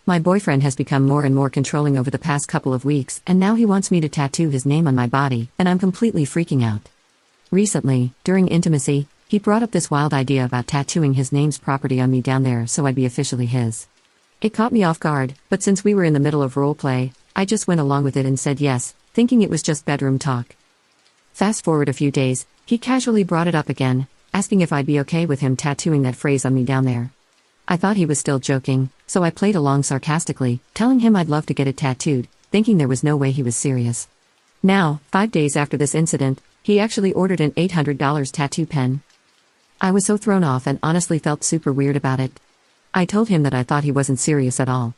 My boyfriend has become more and more controlling over the past couple of weeks, and now he wants me to tattoo his name on my body, and I'm completely freaking out. Recently, during intimacy, he brought up this wild idea about tattooing his name's property on me down there so I'd be officially his. It caught me off guard, but since we were in the middle of role play, I just went along with it and said yes, thinking it was just bedroom talk. Fast forward a few days, he casually brought it up again, asking if I'd be okay with him tattooing that phrase on me down there. I thought he was still joking, so I played along sarcastically, telling him I'd love to get it tattooed, thinking there was no way he was serious. Now, 5 days after this incident, he actually ordered an $800 tattoo pen. I was so thrown off and honestly felt super weird about it. I told him that I thought he wasn't serious at all.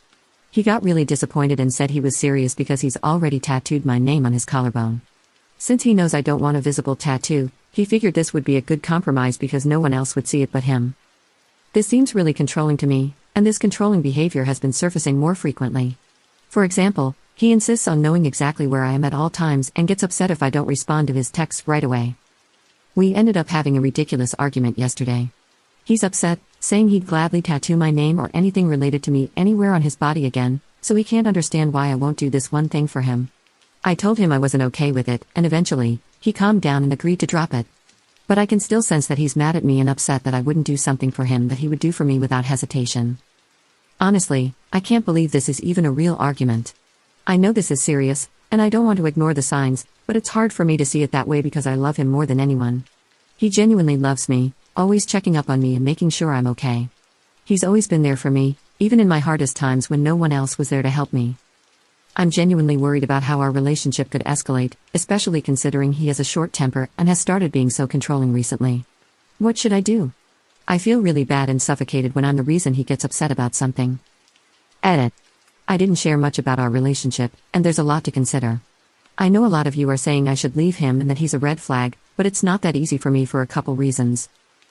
He got really disappointed and said he was serious because he's already tattooed my name on his collarbone. Since he knows I don't want a visible tattoo, he figured this would be a good compromise because no one else would see it but him. This seems really controlling to me, and this controlling behavior has been surfacing more frequently. For example, he insists on knowing exactly where I am at all times and gets upset if I don't respond to his texts right away. We ended up having a ridiculous argument yesterday. He's upset, saying he'd gladly tattoo my name or anything related to me anywhere on his body again, so he can't understand why I won't do this one thing for him. I told him I wasn't okay with it, and eventually, he calmed down and agreed to drop it. But I can still sense that he's mad at me and upset that I wouldn't do something for him that he would do for me without hesitation. Honestly, I can't believe this is even a real argument. I know this is serious, and I don't want to ignore the signs, but it's hard for me to see it that way because I love him more than anyone. He genuinely loves me, always checking up on me and making sure I'm okay. He's always been there for me, even in my hardest times when no one else was there to help me. I'm genuinely worried about how our relationship could escalate, especially considering he has a short temper and has started being so controlling recently. What should I do? I feel really bad and suffocated when I'm the reason he gets upset about something. Edit. I didn't share much about our relationship, and there's a lot to consider. I know a lot of you are saying I should leave him and that he's a red flag, but it's not that easy for me for a couple reasons.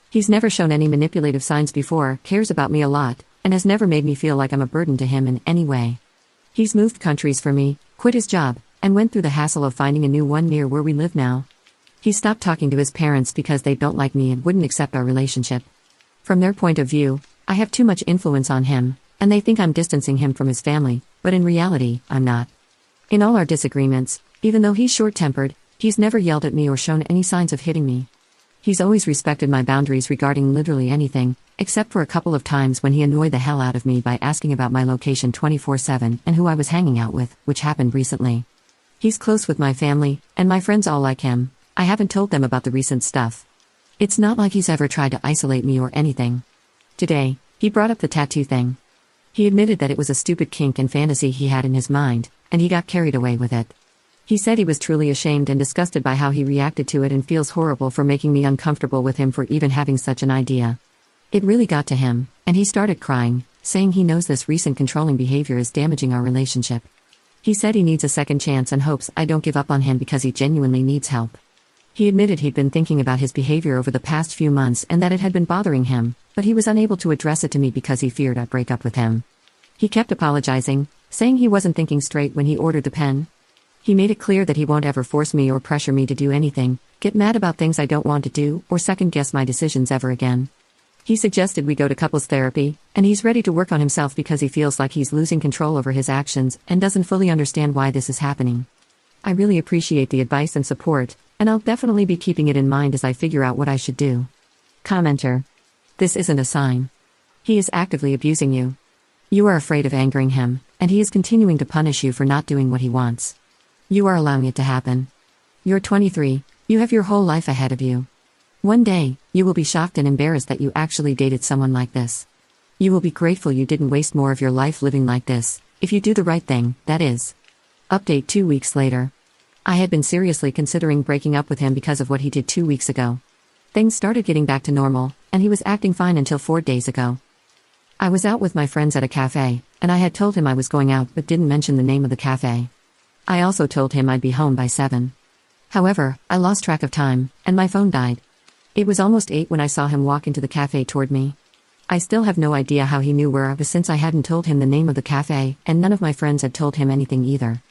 He's never shown any manipulative signs before, cares about me a lot, and has never made me feel like I'm a burden to him in any way. He's moved countries for me, quit his job, and went through the hassle of finding a new one near where we live now. He stopped talking to his parents because they don't like me and wouldn't accept our relationship. From their point of view, I have too much influence on him, and they think I'm distancing him from his family, but in reality, I'm not. In all our disagreements, even though he's short-tempered, he's never yelled at me or shown any signs of hitting me. He's always respected my boundaries regarding literally anything, except for a couple of times when he annoyed the hell out of me by asking about my location 24/7 and who I was hanging out with, which happened recently. He's close with my family, and my friends all like him. I haven't told them about the recent stuff. It's not like he's ever tried to isolate me or anything. Today, he brought up the tattoo thing. He admitted that it was a stupid kink and fantasy he had in his mind, and he got carried away with it. He said he was truly ashamed and disgusted by how he reacted to it and feels horrible for making me uncomfortable with him for even having such an idea. It really got to him, and he started crying, saying he knows this recent controlling behavior is damaging our relationship. He said he needs a second chance and hopes I don't give up on him because he genuinely needs help. He admitted he'd been thinking about his behavior over the past few months and that it had been bothering him, but he was unable to address it to me because he feared I'd break up with him. He kept apologizing, saying he wasn't thinking straight when he ordered the pen. He made it clear that he won't ever force me or pressure me to do anything, get mad about things I don't want to do, or second-guess my decisions ever again. He suggested we go to couples therapy, and he's ready to work on himself because he feels like he's losing control over his actions and doesn't fully understand why this is happening. I really appreciate the advice and support, and I'll definitely be keeping it in mind as I figure out what I should do. Commenter. This isn't a sign. He is actively abusing you. You are afraid of angering him, and he is continuing to punish you for not doing what he wants. You are allowing it to happen. You're 23, you have your whole life ahead of you. One day, you will be shocked and embarrassed that you actually dated someone like this. You will be grateful you didn't waste more of your life living like this, if you do the right thing, that is. Update 2 weeks later. I had been seriously considering breaking up with him because of what he did 2 weeks ago. Things started getting back to normal, and he was acting fine until 4 days ago. I was out with my friends at a cafe, and I had told him I was going out but didn't mention the name of the cafe. I also told him I'd be home by 7. However, I lost track of time, and my phone died. It was almost 8 when I saw him walk into the cafe toward me. I still have no idea how he knew where I was since I hadn't told him the name of the cafe, and none of my friends had told him anything either.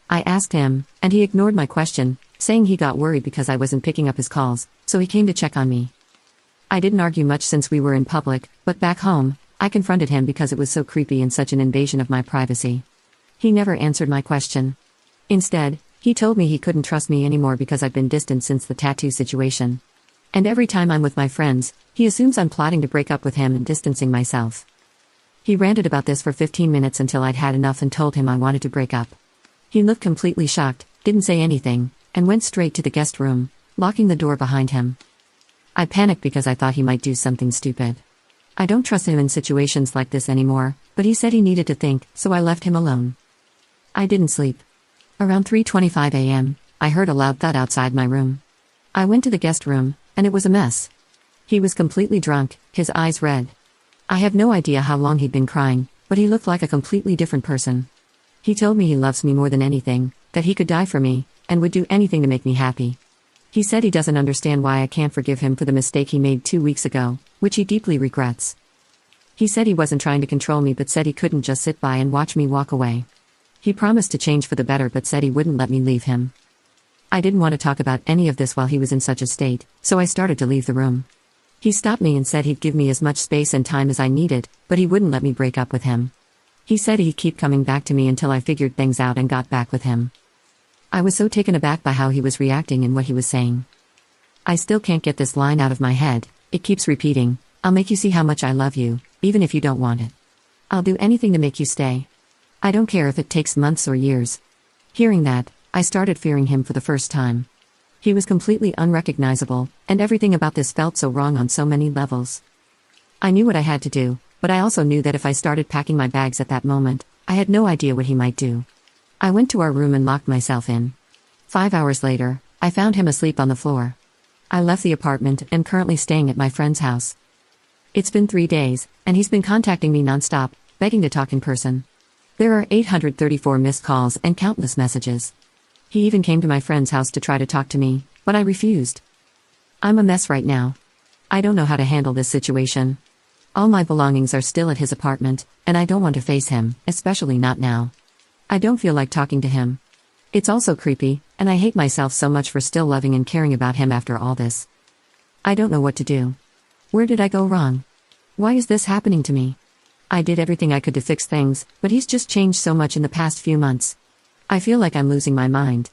I asked him, and he ignored my question, saying he got worried because I wasn't picking up his calls, so he came to check on me. I didn't argue much since we were in public, but back home, I confronted him because it was so creepy and such an invasion of my privacy. He never answered my question. Instead, he told me he couldn't trust me anymore because I've been distant since the tattoo situation. And every time I'm with my friends, he assumes I'm plotting to break up with him and distancing myself. He ranted about this for 15 minutes until I'd had enough and told him I wanted to break up. He looked completely shocked, didn't say anything, and went straight to the guest room, locking the door behind him. I panicked because I thought he might do something stupid. I don't trust him in situations like this anymore, but he said he needed to think, so I left him alone. I didn't sleep. Around 3:25 a.m., I heard a loud thud outside my room. I went to the guest room, and it was a mess. He was completely drunk, his eyes red. I have no idea how long he'd been crying, but he looked like a completely different person. He told me he loves me more than anything, that he could die for me, and would do anything to make me happy. He said he doesn't understand why I can't forgive him for the mistake he made 2 weeks ago, which he deeply regrets. He said he wasn't trying to control me but said he couldn't just sit by and watch me walk away. He promised to change for the better but said he wouldn't let me leave him. I didn't want to talk about any of this while he was in such a state, so I started to leave the room. He stopped me and said he'd give me as much space and time as I needed, but he wouldn't let me break up with him. He said he'd keep coming back to me until I figured things out and got back with him. I was so taken aback by how he was reacting and what he was saying. I still can't get this line out of my head. It keeps repeating, "I'll make you see how much I love you, even if you don't want it. I'll do anything to make you stay. I don't care if it takes months or years." Hearing that, I started fearing him for the first time. He was completely unrecognizable, and everything about this felt so wrong on so many levels. I knew what I had to do, but I also knew that if I started packing my bags at that moment, I had no idea what he might do. I went to our room and locked myself in. 5 hours later, I found him asleep on the floor. I left the apartment and currently staying at my friend's house. It's been 3 days, and he's been contacting me nonstop, begging to talk in person. There are 834 missed calls and countless messages. He even came to my friend's house to try to talk to me, but I refused. I'm a mess right now. I don't know how to handle this situation. All my belongings are still at his apartment, and I don't want to face him, especially not now. I don't feel like talking to him. It's also creepy, and I hate myself so much for still loving and caring about him after all this. I don't know what to do. Where did I go wrong? Why is this happening to me? I did everything I could to fix things, but he's just changed so much in the past few months. I feel like I'm losing my mind.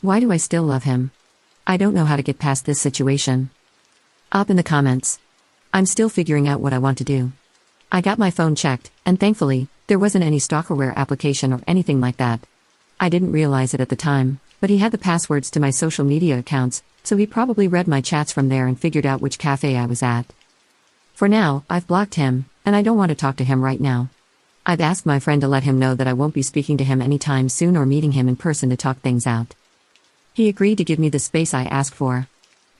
Why do I still love him? I don't know how to get past this situation. Up in the comments. I'm still figuring out what I want to do. I got my phone checked, and thankfully, there wasn't any stalkerware application or anything like that. I didn't realize it at the time, but he had the passwords to my social media accounts, so he probably read my chats from there and figured out which cafe I was at. For now, I've blocked him, and I don't want to talk to him right now. I've asked my friend to let him know that I won't be speaking to him anytime soon or meeting him in person to talk things out. He agreed to give me the space I asked for.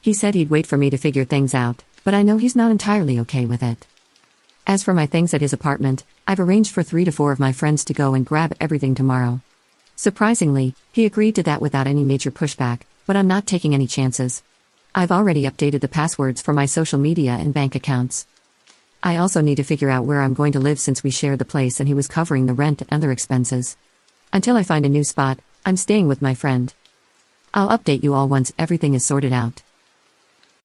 He said he'd wait for me to figure things out, but I know he's not entirely okay with it. As for my things at his apartment, I've arranged for 3 to 4 of my friends to go and grab everything tomorrow. Surprisingly, he agreed to that without any major pushback, but I'm not taking any chances. I've already updated the passwords for my social media and bank accounts. I also need to figure out where I'm going to live since we share the place and he was covering the rent and other expenses. Until I find a new spot, I'm staying with my friend. I'll update you all once everything is sorted out.